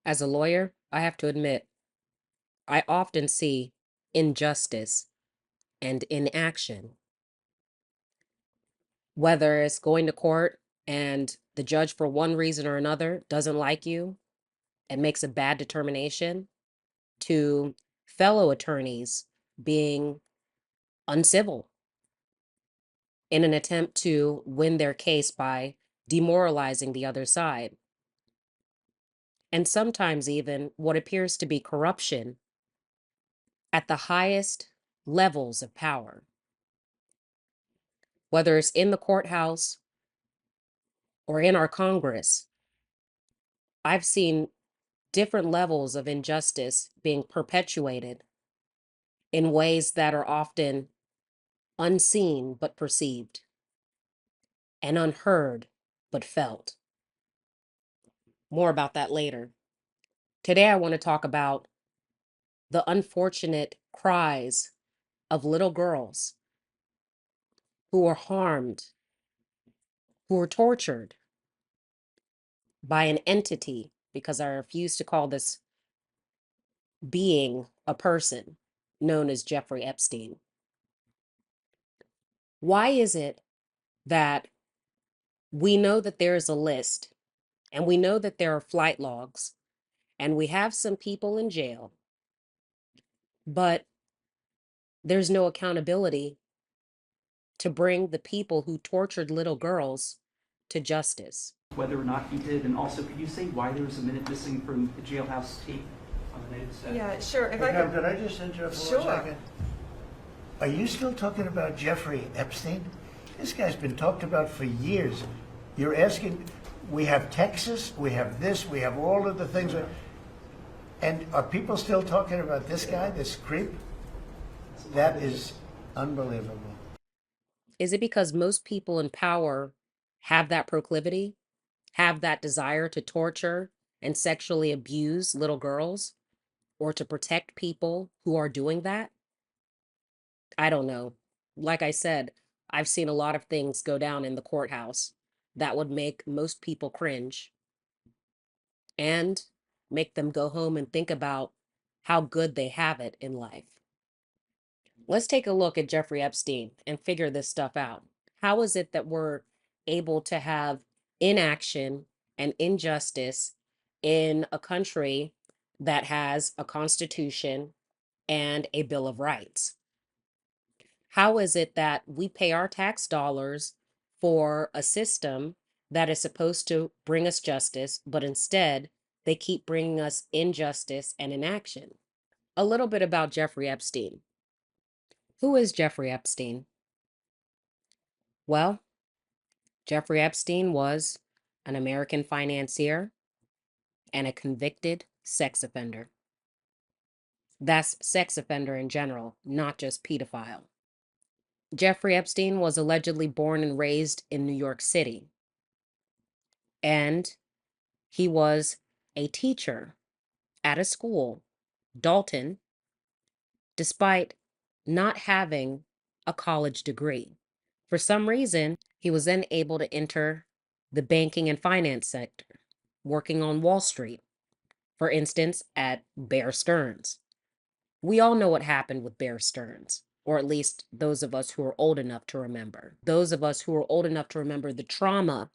As a lawyer, I have to admit, I often see injustice and inaction, whether it's going to court and the judge, for one reason or another, doesn't like you and makes a bad determination, to fellow attorneys being uncivil in an attempt to win their case by demoralizing the other side. And sometimes, even what appears to be corruption at the highest levels of power, whether it's in the courthouse or in our Congress. I've seen different levels of injustice being perpetuated in ways that are often unseen but perceived, and unheard but felt. More about that later. Today, I want to talk about the unfortunate cries of little girls who were harmed, who were tortured by an entity, because I refuse to call this being a person, known as Jeffrey Epstein. Why is it that we know that there is a list and we know that there are flight logs and we have some people in jail, but there's no accountability to bring the people who tortured little girls to justice? Whether or not he did, and also could you say why there was a minute missing from the jailhouse tape on the night of Saturday? Yeah, sure. If Hey, I Pam, could, could I just interrupt for Sure. 1 second? Are you still talking about Jeffrey Epstein? This guy's been talked about for years. You're asking, we have Texas, we have this, we have all of the things. And are people still talking about this guy, this creep? That is unbelievable. Is it because most people in power have that proclivity, have that desire to torture and sexually abuse little girls, or to protect people who are doing that? I don't know. Like I said, I've seen a lot of things go down in the courthouse that would make most people cringe and make them go home and think about how good they have it in life. Let's take a look at Jeffrey Epstein and figure this stuff out. How is it that we're able to have inaction and injustice in a country that has a constitution and a Bill of Rights? How is it that we pay our tax dollars for a system that is supposed to bring us justice, but instead they keep bringing us injustice and inaction? A little bit about Jeffrey Epstein. Who is Jeffrey Epstein? Well, Jeffrey Epstein was an American financier and a convicted sex offender. That's sex offender in general, not just pedophile. Jeffrey Epstein was allegedly born and raised in New York City, and he was a teacher at a school, Dalton, despite not having a college degree. For some reason, he was then able to enter the banking and finance sector, working on Wall Street, for instance, at Bear Stearns. We all know what happened with Bear Stearns, or at least those of us who are old enough to remember. Those of us who are old enough to remember the trauma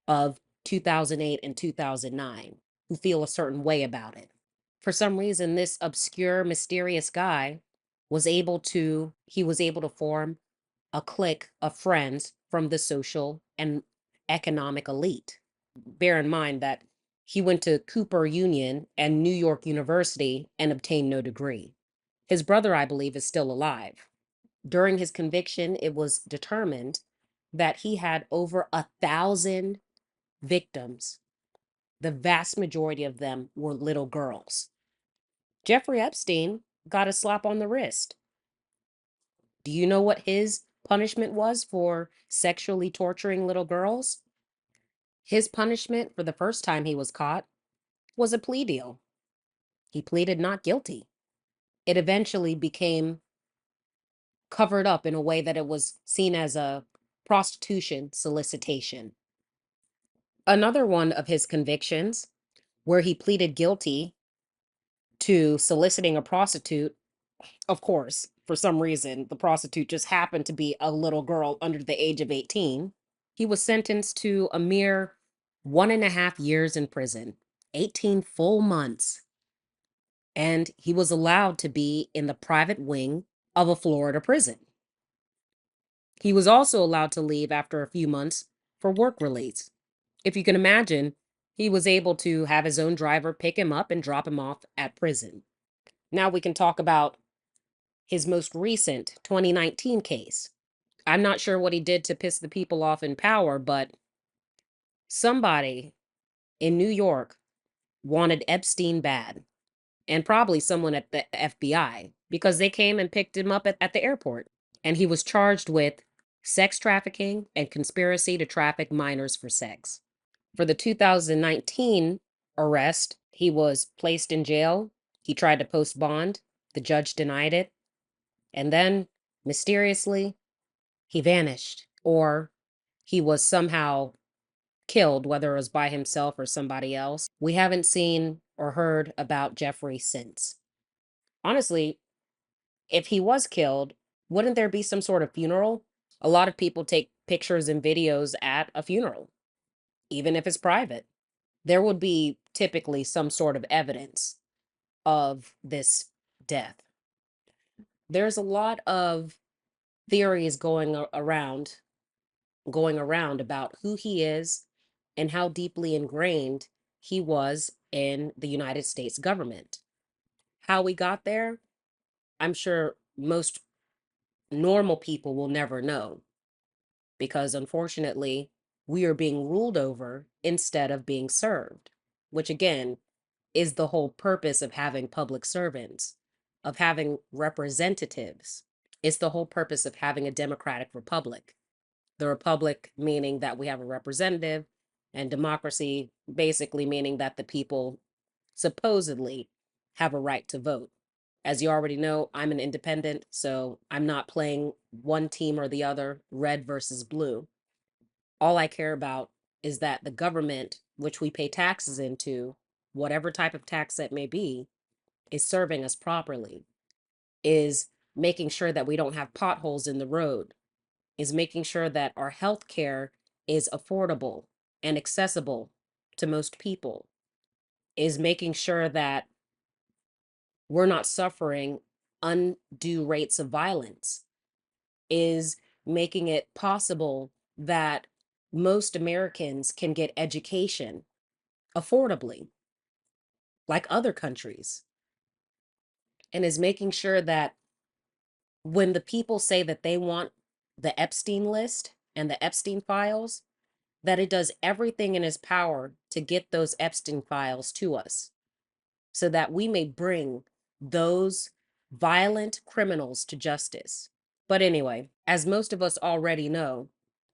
of 2008 and 2009, who feel a certain way about it. For some reason, this obscure, mysterious guy he was able to form a clique of friends from the social and economic elite. Bear in mind that he went to Cooper Union and New York University and obtained no degree. His brother, I believe, is still alive. During his conviction, it was determined that he had over 1,000 victims. The vast majority of them were little girls. Jeffrey Epstein got a slap on the wrist. Do you know what his punishment was for sexually torturing little girls? His punishment for the first time he was caught was a plea deal. He pleaded not guilty. It eventually became covered up in a way that it was seen as a prostitution solicitation. Another one of his convictions where he pleaded guilty to soliciting a prostitute. Of course, for some reason, the prostitute just happened to be a little girl under the age of 18. He was sentenced to a mere 1.5 years in prison, 18 full months, and he was allowed to be in the private wing of a Florida prison. He was also allowed to leave after a few months for work release. If you can imagine, he was able to have his own driver pick him up and drop him off at prison. Now we can talk about his most recent 2019 case. I'm not sure what he did to piss the people off in power, but somebody in New York wanted Epstein bad, and probably someone at the FBI, because they came and picked him up at the airport. And he was charged with sex trafficking and conspiracy to traffic minors for sex. For the 2019 arrest, he was placed in jail. He tried to post bond. The judge denied it. And then, mysteriously, he vanished, or he was somehow killed, whether it was by himself or somebody else. We haven't seen or heard about Jeffrey since. Honestly, if he was killed, wouldn't there be some sort of funeral? A lot of people take pictures and videos at a funeral, even if it's private. There would be typically some sort of evidence of this death. There's a lot of theories going around about who he is and how deeply ingrained he was in the United States government. How we got there, I'm sure most normal people will never know, because unfortunately, we are being ruled over instead of being served, which again is the whole purpose of having public servants, of having representatives. It's the whole purpose of having a democratic republic. The republic meaning that we have a representative, and democracy basically meaning that the people supposedly have a right to vote. As you already know, I'm an independent, so I'm not playing one team or the other, red versus blue. All I care about is that the government, which we pay taxes into, whatever type of tax that may be, is serving us properly, is making sure that we don't have potholes in the road, is making sure that our health care is affordable and accessible to most people, is making sure that we're not suffering undue rates of violence, is making it possible that most Americans can get education affordably, like other countries, and is making sure that when the people say that they want the Epstein list and the Epstein files, that it does everything in its power to get those Epstein files to us so that we may bring those violent criminals to justice. But anyway, as most of us already know,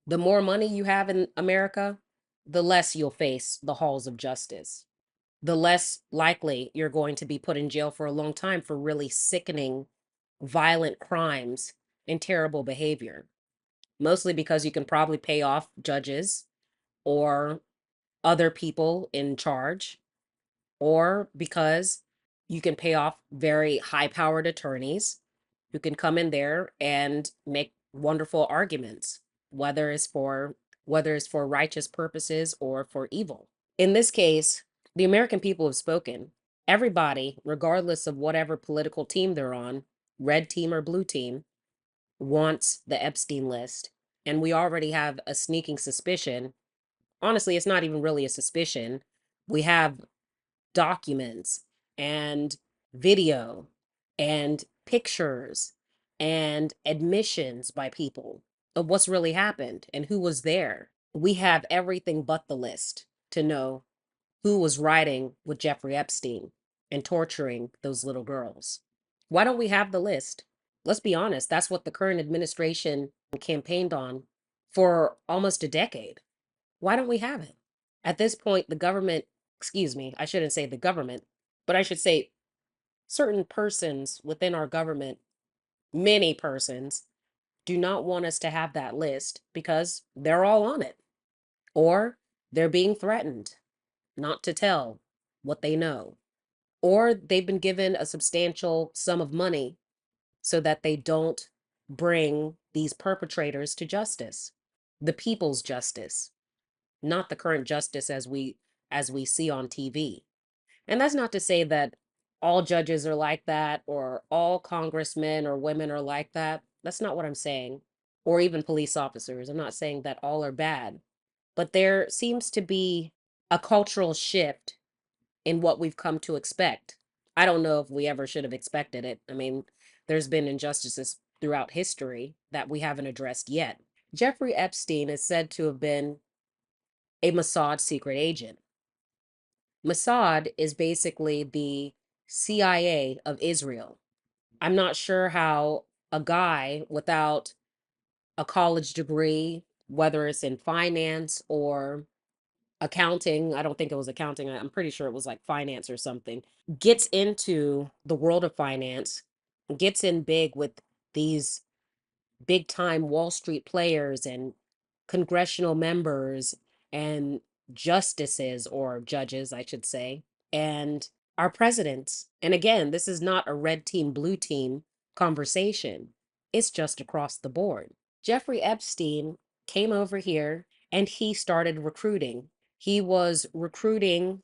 the more money you have in America, the less you'll face the halls of justice. The less likely you're going to be put in jail for a long time for really sickening, violent crimes and terrible behavior. Mostly because you can probably pay off judges or other people in charge, or because you can pay off very high powered attorneys who can come in there and make wonderful arguments, whether it's for righteous purposes or for evil. In this case, the American people have spoken. Everybody, regardless of whatever political team they're on, red team or blue team, wants the Epstein list. And we already have a sneaking suspicion. Honestly, it's not even really a suspicion. We have documents and video and pictures and admissions by people of what's really happened and who was there. We have everything but the list to know who was riding with Jeffrey Epstein and torturing those little girls. Why don't we have the list? Let's be honest, that's what the current administration campaigned on for almost a decade. Why don't we have it? At this point, the government, excuse me, I shouldn't say the government, but I should say certain persons within our government, many persons, do not want us to have that list because they're all on it, or they're being threatened not to tell what they know, or they've been given a substantial sum of money so that they don't bring these perpetrators to justice, the people's justice, not the current justice as we see on TV. And that's not to say that all judges are like that or all congressmen or women are like that. That's not what I'm saying. Or even police officers. I'm not saying that all are bad. But there seems to be a cultural shift in what we've come to expect. I don't know if we ever should have expected it. I mean, there's been injustices throughout history that we haven't addressed yet. Jeffrey Epstein is said to have been a Mossad secret agent. Mossad is basically the CIA of Israel. I'm not sure how a guy without a college degree, whether it's in finance or accounting, I don't think it was accounting, I'm pretty sure it was like finance or something, gets into the world of finance, gets in big with these big time Wall Street players and congressional members and justices or judges, I should say, and our presidents. And again, this is not a red team, blue team conversation. It's just across the board. Jeffrey Epstein came over here and he started recruiting. He was recruiting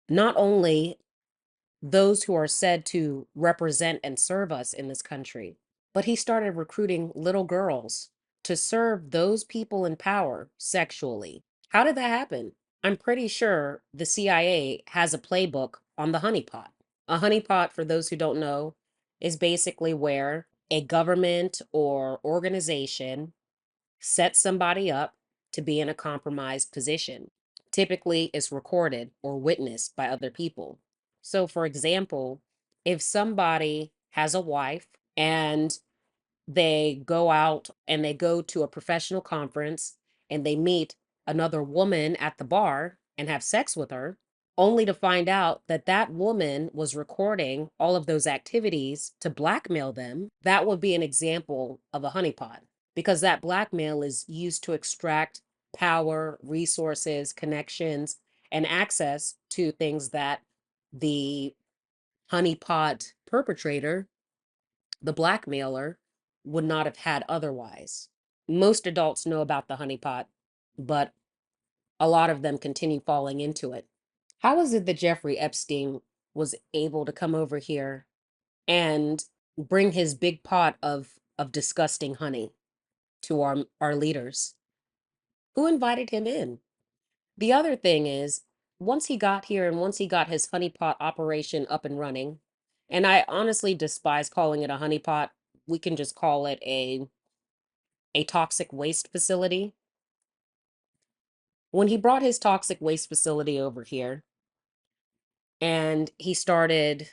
not only those who are said to represent and serve us in this country, but he started recruiting little girls to serve those people in power sexually. How did that happen? I'm pretty sure the CIA has a playbook on the honeypot. A honeypot, for those who don't know, is basically where a government or organization sets somebody up to be in a compromised position. Typically, it's recorded or witnessed by other people. So, for example, if somebody has a wife and they go out and they go to a professional conference and they meet another woman at the bar and have sex with her, only to find out that that woman was recording all of those activities to blackmail them, that would be an example of a honeypot because that blackmail is used to extract power, resources, connections, and access to things that the honeypot perpetrator, the blackmailer, would not have had otherwise. Most adults know about the honeypot, but a lot of them continue falling into it. How is it that Jeffrey Epstein was able to come over here and bring his big pot of disgusting honey to our leaders? Who invited him in? The other thing is, once he got here and once he got his honeypot operation up and running, and I honestly despise calling it a honeypot, we can just call it a toxic waste facility. When he brought his toxic waste facility over here and he started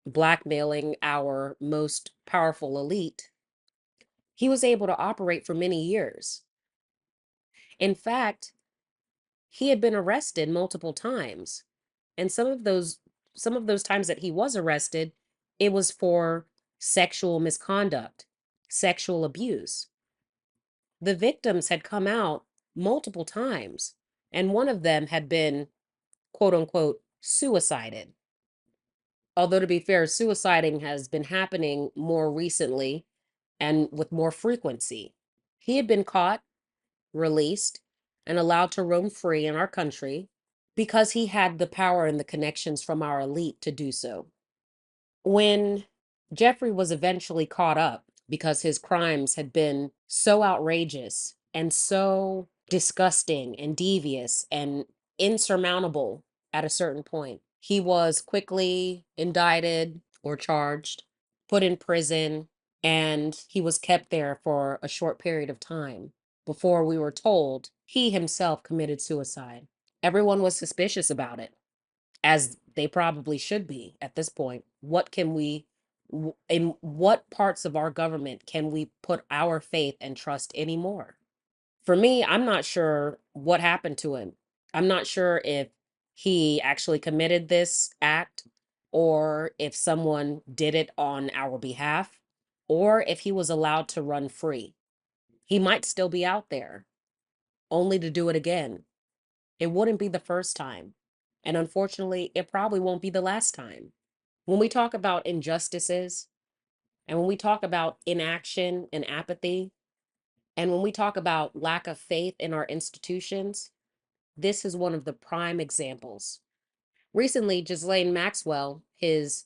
blackmailing our most powerful elite, he was able to operate for many years. In fact, he had been arrested multiple times. And some of those times that he was arrested, it was for sexual misconduct, sexual abuse. The victims had come out multiple times, and one of them had been quote unquote suicided. Although, to be fair, suiciding has been happening more recently and with more frequency. He had been caught, released, and allowed to roam free in our country because he had the power and the connections from our elite to do so. When Jeffrey was eventually caught up because his crimes had been so outrageous and so disgusting and devious and insurmountable at a certain point, he was quickly indicted or charged, put in prison, and he was kept there for a short period of time before we were told he himself committed suicide. Everyone was suspicious about it, as they probably should be at this point. In what parts of our government can we put our faith and trust anymore? For me, I'm not sure what happened to him. I'm not sure if he actually committed this act or if someone did it on our behalf or if he was allowed to run free. He might still be out there only to do it again. It wouldn't be the first time. And unfortunately, it probably won't be the last time. When we talk about injustices, and when we talk about inaction and apathy, and when we talk about lack of faith in our institutions, this is one of the prime examples. Recently, Ghislaine Maxwell, his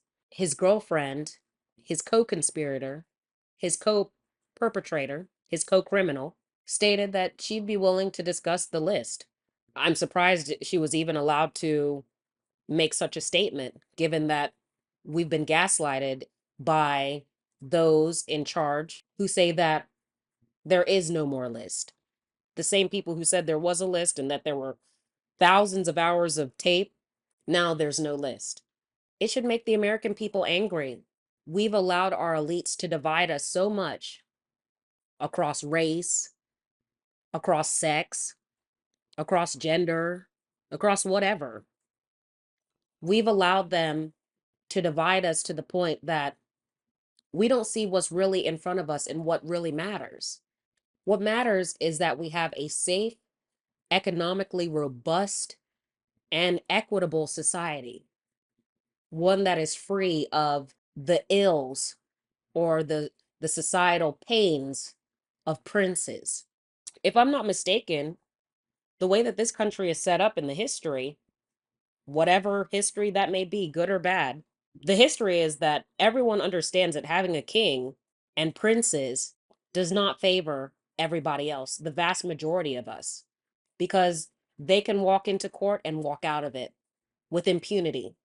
girlfriend, his co-conspirator, his co-perpetrator, his co-criminal, stated that she'd be willing to discuss the list. I'm surprised she was even allowed to make such a statement, given that we've been gaslighted by those in charge who say that there is no more list. The same people who said there was a list and that there were thousands of hours of tape, now there's no list. It should make the American people angry. We've allowed our elites to divide us so much across race, across sex, across gender, across whatever. We've allowed them to divide us to the point that we don't see what's really in front of us and what really matters. What matters is that we have a safe, economically robust, and equitable society, one that is free of the ills or the societal pains of princes. If I'm not mistaken, the way that this country is set up in the history, whatever history that may be, good or bad, the history is that everyone understands that having a king and princes does not favor everybody else, the vast majority of us, because they can walk into court and walk out of it with impunity.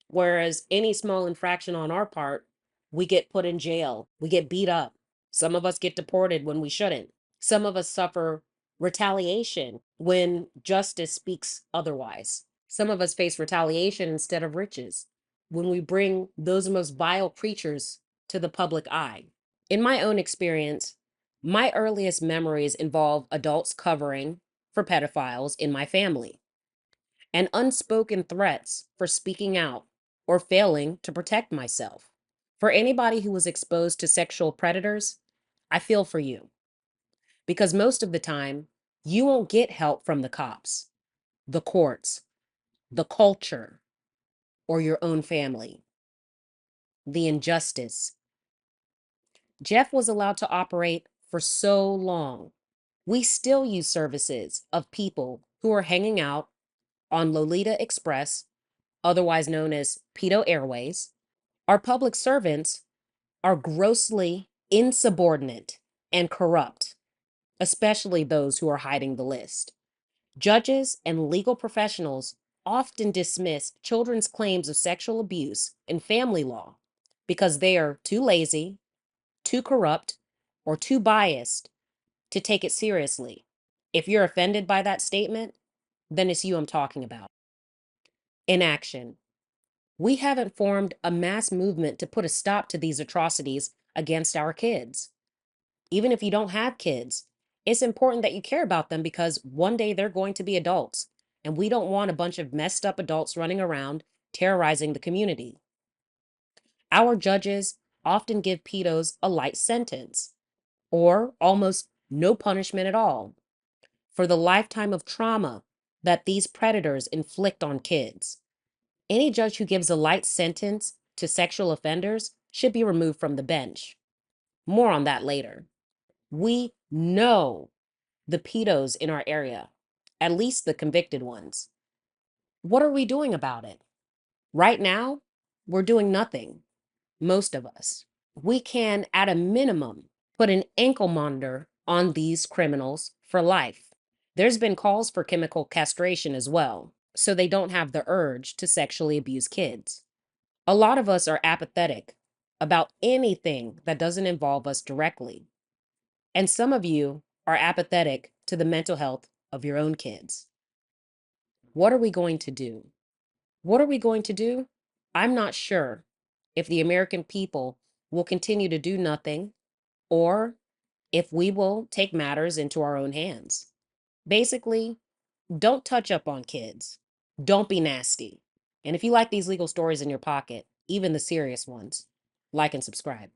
Whereas any small infraction on our part, we get put in jail, we get beat up. Some of us get deported when we shouldn't. Some of us suffer retaliation when justice speaks otherwise. Some of us face retaliation instead of riches when we bring those most vile creatures to the public eye. In my own experience, my earliest memories involve adults covering for pedophiles in my family and unspoken threats for speaking out or failing to protect myself. For anybody who was exposed to sexual predators, I feel for you because most of the time, you won't get help from the cops, the courts, the culture, or your own family. The injustice. Jeff was allowed to operate for so long. We still use services of people who are hanging out on Lolita Express, otherwise known as Pedo Airways. Our public servants are grossly insubordinate and corrupt, especially those who are hiding the list. Judges and legal professionals often dismiss children's claims of sexual abuse in family law because they are too lazy, too corrupt, or too biased to take it seriously. If you're offended by that statement, then it's you I'm talking about. Inaction. We haven't formed a mass movement to put a stop to these atrocities against our kids. Even if you don't have kids, it's important that you care about them because one day they're going to be adults, and we don't want a bunch of messed up adults running around terrorizing the community. Our judges often give pedos a light sentence or almost no punishment at all for the lifetime of trauma that these predators inflict on kids. Any judge who gives a light sentence to sexual offenders should be removed from the bench. More on that later. We know the pedos in our area, at least the convicted ones. What are we doing about it? Right now, we're doing nothing, most of us. We can, at a minimum, put an ankle monitor on these criminals for life. There's been calls for chemical castration as well, so they don't have the urge to sexually abuse kids. A lot of us are apathetic about anything that doesn't involve us directly. And some of you are apathetic to the mental health of your own kids. What are we going to do? What are we going to do? I'm not sure if the American people will continue to do nothing or if we will take matters into our own hands. Basically, don't touch up on kids. Don't be nasty. And if you like these legal stories in your pocket, even the serious ones, like and subscribe.